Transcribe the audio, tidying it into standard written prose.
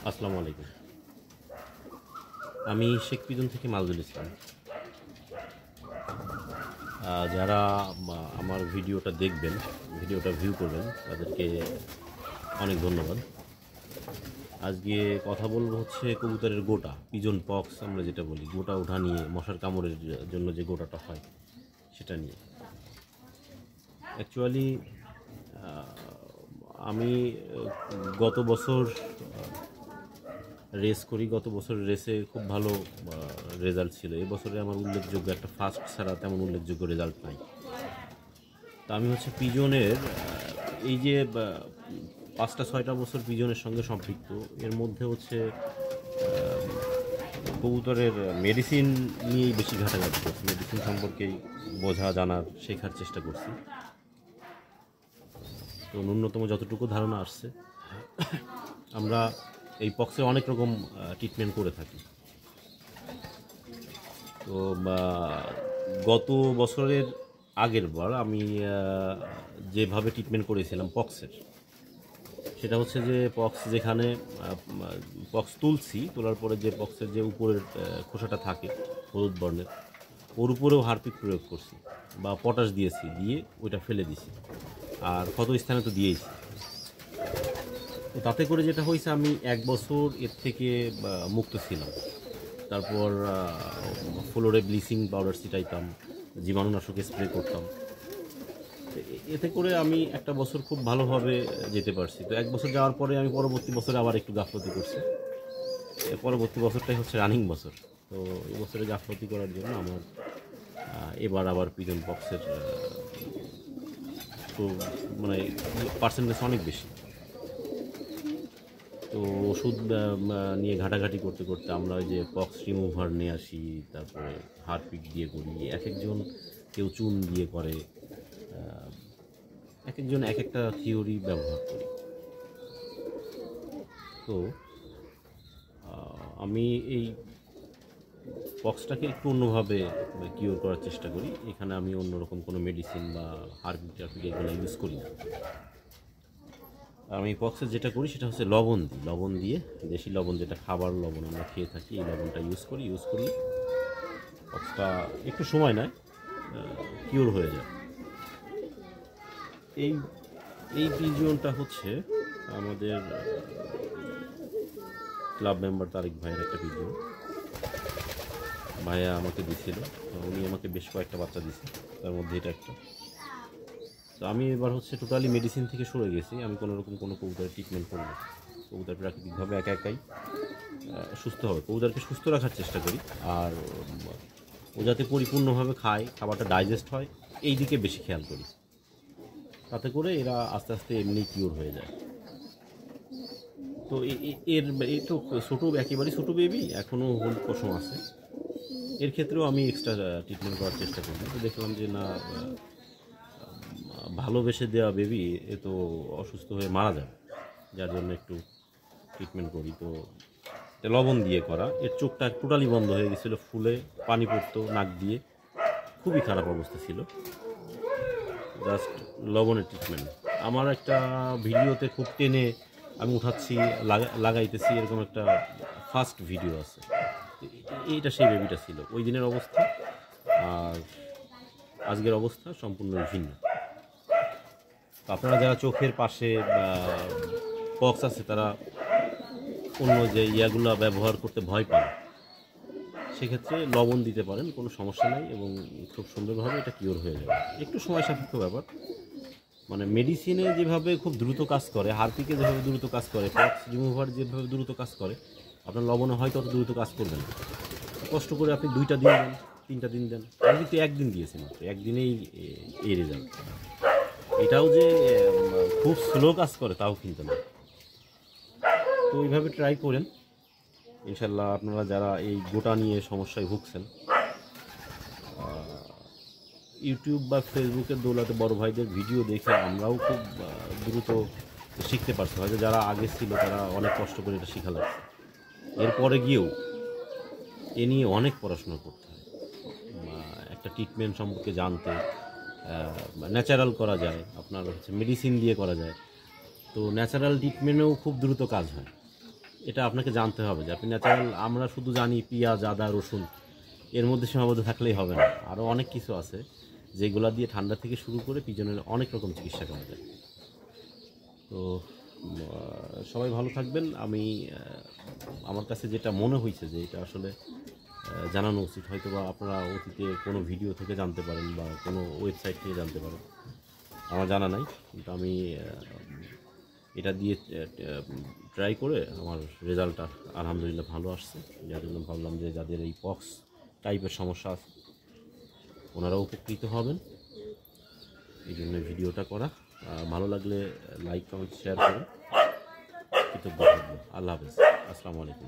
আসসালামু আলাইকুম। আমি শেখ পিজন থেকে মালদুল ইসলাম। যারা আমার ভিডিওটা দেখবেন, ভিডিওটা ভিউ করবেন, তাদেরকে অনেক ধন্যবাদ। আজকে কথা বলবো হচ্ছে কবুতরের গোটা, পিজন পক্স আমরা যেটা বলি, গোটা ওঠা নিয়ে, মশার কামড়ের জন্য যে গোটাটা হয় সেটা নিয়ে। অ্যাকচুয়ালি আমি গত বছর রেস করি, গত বছরের রেসে খুব ভালো রেজাল্ট ছিল। এবছরে আমার উল্লেখযোগ্য একটা ফার্স্ট ছাড়া তেমন উল্লেখযোগ্য রেজাল্ট নাই। তা আমি হচ্ছে পিজনের এই যে 5-6টা বছর পিজনের সঙ্গে সম্পৃক্ত, এর মধ্যে হচ্ছে কবুতরের মেডিসিন নিয়েই বেশি ঘাটাঘাটি করছি, মেডিসিন সম্পর্কেই বোঝা জানার শেখার চেষ্টা করছি। তো ন্যূনতম যতটুকু ধারণা আসছে, আমরা এই পক্সে অনেক রকম ট্রিটমেন্ট করে থাকি। তো গত বছরের আগের বার আমি যেভাবে ট্রিটমেন্ট করেছিলাম পক্সের, সেটা হচ্ছে যে পক্স যেখানে পক্স তোলার পরে যে পক্সের যে উপরের খোসাটা থাকে হলুদ বর্ণের, ওর উপরেও হারপিক প্রয়োগ করছি বা পটাশ দিয়েছি, দিয়ে ওইটা ফেলে দিছি, আর ক্ষত স্থানে তো দিয়েছি। তো তাতে করে যেটা হয়েছে, আমি 1 বছর এর থেকে মুক্ত ছিলাম। তারপর ফ্লোরে ব্লিচিং পাউডার ছিটাইতাম, জীবাণুনাশক স্প্রে করতাম। এতে করে আমি 1 বছর খুব ভালোভাবে যেতে পারছি। তো 1 বছর যাওয়ার পরে আমি পরবর্তী বছরে আবার একটু গাফলতি করছি। পরবর্তী বছরটাই হচ্ছে রানিং বছর। তো এই বছরে গাফলতি করার জন্য আমার এবার আবার পিজন পক্সের তো মানে পার্সেন্টেজ অনেক বেশি। তো ওষুধ নিয়ে ঘাটাঘাটি করতে করতে আমরা ওই যে পক্স রিমুভার নিয়ে আসি, তারপরে হারপিক দিয়ে করি, একজন কেউ চুন দিয়ে করে, একজন এক একটা থিওরি ব্যবহার করি। তো আমি এই পক্সটাকে একটু অন্যভাবে কিওর করার চেষ্টা করি। এখানে আমি অন্যরকম কোনো মেডিসিন বা হারপিক টারপিক এগুলো ইউজ করি না। আমি পক্সের যেটা করি সেটা হচ্ছে লবণ দিয়ে, দেশি লবণ, যেটা খাবার লবণ আমরা খেয়ে থাকি, এই লবণটা ইউজ করলে পক্সটা একটু সময় নেয়, কিওর হয়ে যায়। এই পিজিয়নটা হচ্ছে আমাদের ক্লাব মেম্বার তারিক ভাইয়ের একটা পিজিয়ন। ভাইয়া আমাকে দিছিল, উনি আমাকে বেশ কয়েকটা বাচ্চা দিয়েছে, তার মধ্যে এটা একটা। তো আমি এবার হচ্ছে টোটালি মেডিসিন থেকে সরে গেছি। আমি কোনোরকম কোনো কবুতরের ট্রিটমেন্ট করব না। কবুতর প্রাকৃতিকভাবে একাই সুস্থ হবে, কবুতরকে সুস্থ রাখার চেষ্টা করি। আর ও যাতে পরিপূর্ণভাবে খায়, খাবারটা ডাইজেস্ট হয়, এই দিকে বেশি খেয়াল করি। তাতে করে এরা আস্তে আস্তে এমনি কিওর হয়ে যায়। তো এই তো ছোটো, একেবারেই ছোটো বেবি, এখনও হলুদ পশম আছে। এর ক্ষেত্রেও আমি এক্সট্রা ট্রিটমেন্ট করার চেষ্টা করি। তো দেখলাম যে না, ভালোবেসে দেওয়া বেবি এ তো অসুস্থ হয়ে মারা যাবে, যার জন্য একটু ট্রিটমেন্ট করি। তো লবণ দিয়ে করা, এর চোখটা টোটালি বন্ধ হয়ে গেছিলো, ফুলে পানি পড়তো নাক দিয়ে, খুবই খারাপ অবস্থা ছিল। জাস্ট লবণের ট্রিটমেন্ট। আমার একটা ভিডিওতে খুব টেনে আমি উঠাচ্ছি, লাগাইতেছি, এরকম একটা ফার্স্ট ভিডিও আছে। এইটা সেই বেবিটা ছিল, ওই দিনের অবস্থা আর আজকের অবস্থা সম্পূর্ণ ভিন্ন। আপনারা যারা চোখের পাশে পক্স আছে, তারা অন্য যে ইয়াগুলো ব্যবহার করতে ভয় পান, সেক্ষেত্রে লবণ দিতে পারেন, কোনো সমস্যা নাই, এবং খুব সুন্দরভাবে এটা কিওর হয়ে যাবে। একটু সময় সাপেক্ষ ব্যাপার, মানে মেডিসিনে যেভাবে খুব দ্রুত কাজ করে, হারপিকে যেভাবে দ্রুত কাজ করে, পক্স রিমুভার যেভাবে দ্রুত কাজ করে, আপনার লবণে হয়তো অত দ্রুত কাজ করবে না। কষ্ট করে আপনি 2টা দিন দেন, 3টা দিন দেন। আমি কিন্তু 1 দিন দিয়েছি মাত্র, 1 দিনেই এই রেজাল্ট। এটাও যে খুব স্লো কাজ করে তাও কিন্তু না। তো এইভাবে ট্রাই করেন, ইনশাল্লাহ আপনারা যারা এই গোটা নিয়ে সমস্যায় ভুগছেন, ইউটিউব বা ফেসবুকের দৌলতে বড় ভাইদের ভিডিও দেখে আমরাও খুব দ্রুত শিখতে পারছি। হয়তো যারা আগে ছিল তারা অনেক কষ্ট করে এটা শেখা লাগছে। এরপরে গিয়েও এ নিয়ে অনেক পড়াশোনা করতে হয়, একটা ট্রিটমেন্ট সম্পর্কে জানতে। ন্যাচারাল করা যায়, আপনার হচ্ছে মেডিসিন দিয়ে করা যায়। তো ন্যাচারাল ট্রিটমেন্টেও খুব দ্রুত কাজ হয়। এটা আপনাকে জানতে হবে যে আপনি ন্যাচারাল, আমরা শুধু জানি পেঁয়াজ, আদা, রসুন, এর মধ্যে সীমাবদ্ধ থাকলেই হবে না। আরও অনেক কিছু আছে যেগুলা দিয়ে ঠান্ডা থেকে শুরু করে পিজনের অনেক রকম চিকিৎসা করা যায়। তো সবাই ভালো থাকবেন। আমি আমার কাছে যেটা মনে হয়েছে যে এটা আসলে জানানো উচিত, হয়তো বা আপনারা অতীতে কোনো ভিডিও থেকে জানতে পারেন বা কোনো ওয়েবসাইট থেকে জানতে পারেন, আমার জানা নাই। কিন্তু আমি এটা দিয়ে ট্রাই করে আমার রেজাল্টটা আলহামদুলিল্লাহ ভালো আসছে। যার জন্য ভাবলাম যে যাদের এই পক্স টাইপের সমস্যা আছে ওনারা উপকৃত হবেন, এই জন্য ভিডিওটা করা। ভালো লাগলে লাইক, কমেন্ট, শেয়ার করুন। কৃতজ্ঞ থাকবো। আল্লাহ হাফেজ। আসসালামু আলাইকুম।